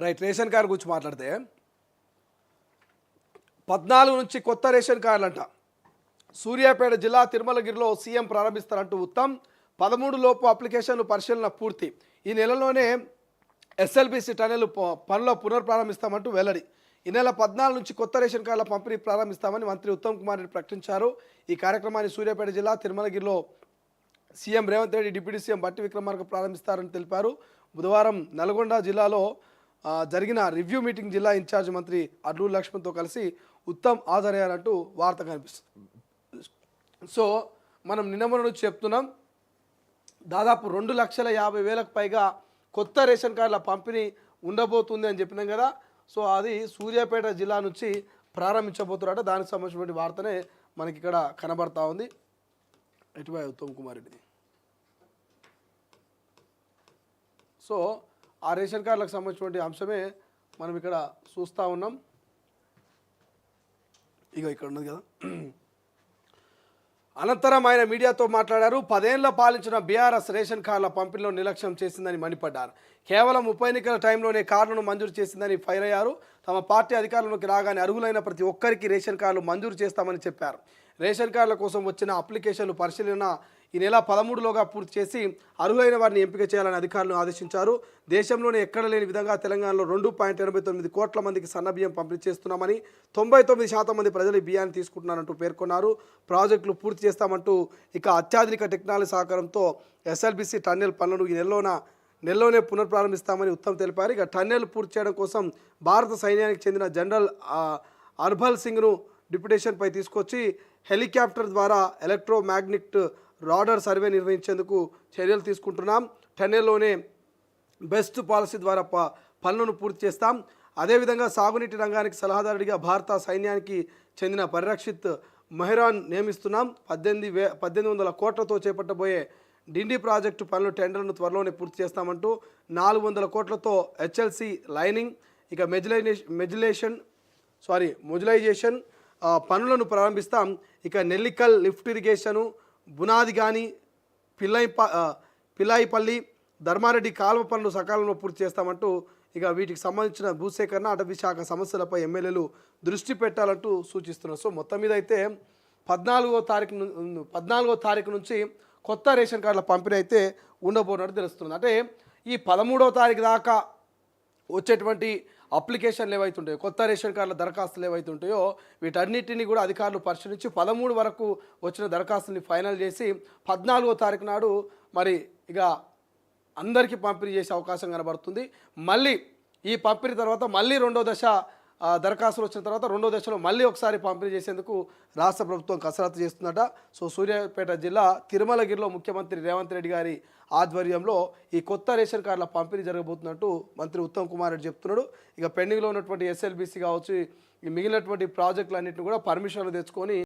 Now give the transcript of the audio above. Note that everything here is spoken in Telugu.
రైట్. రేషన్ కార్డు గురించి మాట్లాడితే 14 నుంచి కొత్త రేషన్ కార్డులంట. సూర్యాపేట జిల్లా తిరుమలగిరిలో సీఎం ప్రారంభిస్తారంటూ ఉత్తమ్. 13 లోపు అప్లికేషన్లు పరిశీలన పూర్తి. ఈ నెలలోనే ఎస్ఎల్బీసీ టనెల్ పనుల పునర్ప్రారంభిస్తామంటూ వెల్లడి. ఈ నెల 14 నుంచి కొత్త రేషన్ కార్డుల పంపిణీ ప్రారంభిస్తామని మంత్రి ఉత్తమ్ కుమార్ రెడ్డి ప్రకటించారు. ఈ కార్యక్రమాన్ని సూర్యాపేట జిల్లా తిరుమలగిరిలో CM Revanth Reddy, deputy CM Bhatti Vikramarka ప్రారంభిస్తారని తెలిపారు. బుధవారం నల్గొండ జిల్లాలో జరిగిన రివ్యూ మీటింగ్ జిల్లా ఇన్ఛార్జ్ మంత్రి అడ్లూరు లక్ష్మణ్తో కలిసి ఉత్తమ్ హాజరయ్యారంటూ వార్త కనిపిస్తుంది. సో మనం నిన్న నుంచి చెప్తున్నాం, దాదాపు 2,50,000 పైగా కొత్త రేషన్ కార్డుల పంపిణీ ఉండబోతుంది అని చెప్పినాం కదా. సో అది సూర్యాపేట జిల్లా నుంచి ప్రారంభించబోతున్నారట. దానికి సంబంధించినటువంటి వార్తనే మనకి ఇక్కడ కనబడతా ఉంది. ఎటువై ఉత్తమ్ కుమార్ రెడ్డి. సో ఆ రేషన్ కార్డులకు సంబంధించినటువంటి అంశమే మనం ఇక్కడ చూస్తూ ఉన్నాం. ఇక ఇక్కడ ఉన్నది కదా. అనంతరం ఆయన మీడియాతో మాట్లాడారు. 10 ఏళ్ల పాలించిన బీఆర్ఎస్ రేషన్ కార్డుల పంపిణీలో నిర్లక్ష్యం చేసిందని మండిపడ్డారు. కేవలం ఉప ఎన్నికల టైంలోనే కార్డులను మంజూరు చేసిందని ఫైర్ అయ్యారు. తమ పార్టీ అధికారంలోకి రాగానే అర్హులైన ప్రతి ఒక్కరికి రేషన్ కార్డులు మంజూరు చేస్తామని చెప్పారు. రేషన్ కార్డుల కోసం వచ్చిన అప్లికేషన్లు పరిశీలన ఈ నెల 13లోగా పూర్తి చేసి అర్హులైన వారిని ఎంపిక చేయాలని అధికారులను ఆదేశించారు. దేశంలోనే ఎక్కడ లేని విధంగా తెలంగాణలో 2.89 కోట్ల మందికి సన్నబియ్యం పంపిణీ చేస్తున్నామని, 99% మంది ప్రజలు ఈ బియ్యాన్ని తీసుకుంటున్నారంటూ పేర్కొన్నారు. ప్రాజెక్టులు పూర్తి చేస్తామంటూ ఇక అత్యాధునిక టెక్నాలజీ సహకారంతో ఎస్ఎల్బీసీ టన్నెల్ పనులను ఈ నెలలోనే పునఃప్రారంభిస్తామని ఉత్తమ్ తెలిపారు. ఇక టన్నెల్ పూర్తి చేయడం కోసం భారత సైన్యానికి చెందిన జనరల్ అర్బల్ సింగ్ను డిప్యుటేషన్పై తీసుకొచ్చి హెలికాప్టర్ ద్వారా ఎలక్ట్రోమాగ్నెటిక్ రాడర్ సర్వే నిర్వహించేందుకు చర్యలు తీసుకుంటున్నాం. టన్నెల్లోనే బెస్ట్ పాలసీ ద్వారా పనులను పూర్తి చేస్తాం. అదేవిధంగా సాగునీటి రంగానికి సలహాదారుడిగా భారత సైన్యానికి చెందిన పరిరక్షిత్ మెహ్రాన్ నియమిస్తున్నాం. 1800 కోట్లతో చేపట్టబోయే డిండి ప్రాజెక్టు పనులు టెండర్లను త్వరలోనే పూర్తి చేస్తామంటూ 400 కోట్లతో హెచ్ఎల్సి లైనింగ్ ఇక మొజులైజేషన్ పనులను ప్రారంభిస్తాం. ఇక నెల్లికల్ లిఫ్ట్ ఇరిగేషను, బునాది గాని, పిల్లాయిపల్లి, ధర్మారెడ్డి కాల్వ పనులు సకాలంలో పూర్తి చేస్తామంటూ ఇక వీటికి సంబంధించిన భూసేకరణ, అటవీ శాఖ సమస్యలపై ఎమ్మెల్యేలు దృష్టి పెట్టాలంటూ సూచిస్తున్నారు. సో మొత్తం మీద అయితే 14వ తారీఖు నుంచి కొత్త రేషన్ కార్డుల పంపిణీ అయితే ఉండబోనట్టు తెలుస్తుంది. అంటే ఈ 13వ తారీఖు దాకా వచ్చేటువంటి అప్లికేషన్లు ఏవైతుంటాయో, కొత్త రేషన్ కార్డుల దరఖాస్తులు ఏవైతుంటాయో వీటన్నిటిని కూడా అధికారులు పరిశీలించి 13 వరకు వచ్చిన దరఖాస్తుని ఫైనల్ చేసి 14వ తారీఖు నాడు మరి ఇక అందరికీ పంపిణీ చేసే అవకాశం కనబడుతుంది. మళ్ళీ ఈ పంపిణీ తర్వాత మళ్ళీ 2వ దశ దరఖాస్తులు వచ్చిన తర్వాత 2వ దశలో మళ్ళీ ఒకసారి పంపిణీ చేసేందుకు రాష్ట్ర ప్రభుత్వం కసరత్తు చేస్తుందట. సో సూర్యాపేట జిల్లా తిరుమలగిరిలో ముఖ్యమంత్రి రేవంత్ రెడ్డి గారి ఆధ్వర్యంలో ఈ కొత్త రేషన్ కార్డుల పంపిణీ జరగబోతున్నట్టు మంత్రి ఉత్తమ్ కుమార్ రెడ్డి చెప్తున్నాడు. ఇక పెండింగ్లో ఉన్నటువంటి ఎస్ఎల్బీసీ కావచ్చు, ఈ మిగిలినటువంటి ప్రాజెక్టులన్నింటినీ కూడా పర్మిషన్లు తెచ్చుకొని